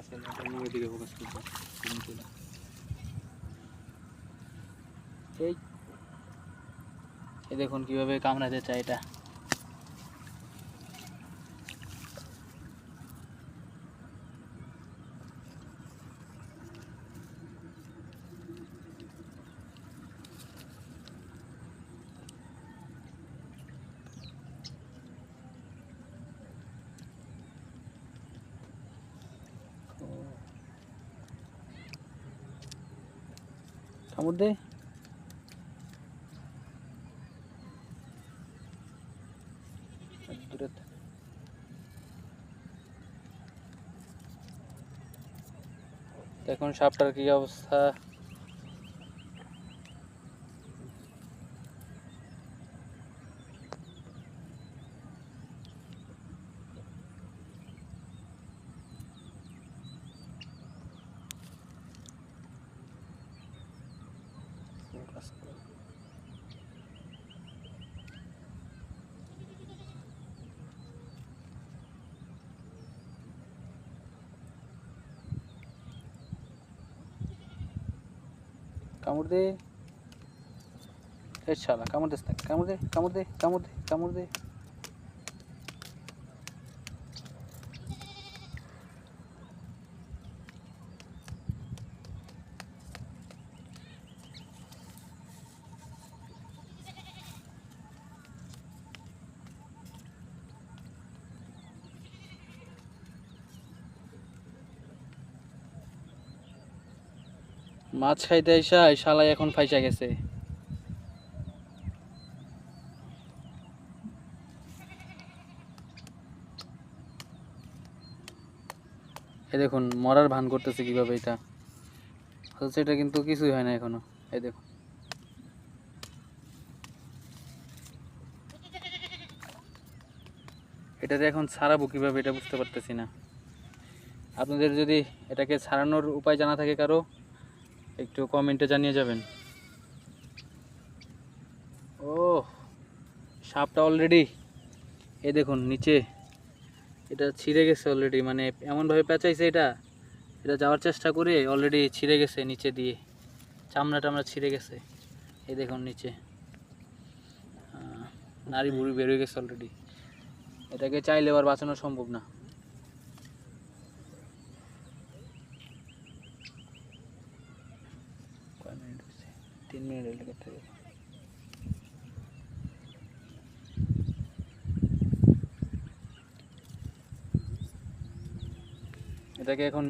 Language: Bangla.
ওইদিকে ফোকাস করবো। এই দেখুন কিভাবে কামড়াতে চায় এটা। কামড় দে। দেখুন সাপটার কি অবস্থা। কামড় দে। এই শালা কামড় দিস না। কামড় দে, কামড় দে, কামড় দে, কামড় দে। মাছ খাইতে আইসা এই শালাই এখন ফাইসা গেছে। এই দেখুন মরার ভান করতেছে কিভাবে এটা, অথচ এটা কিন্তু কিছুই হয় না এখনো। এই দেখুন এটাতে এখন ছাড়াবো কিভাবে এটা বুঝতে পারতেছি না। আপনাদের যদি এটাকে ছাড়ানোর উপায় জানা থাকে কারো, একটু কমেন্টে জানিয়ে যাবেন। ও সাপটা অলরেডি এই দেখুন নিচে এটা ছিঁড়ে গেছে অলরেডি, মানে এমনভাবে পেঁচাইছে এটা, এটা যাওয়ার চেষ্টা করে অলরেডি ছিঁড়ে গেছে নিচে দিয়ে, চামড়া টামড়া ছিঁড়ে গেছে। এই দেখুন নিচে নাড়ি বুড়ি বের হয়ে গেছে অলরেডি। এটাকে চাইলে আবার বাঁচানো সম্ভব না। কয় মিনিট হয়েছে? 3 মিনিট হইলে করতে হবে। এটাকে এখন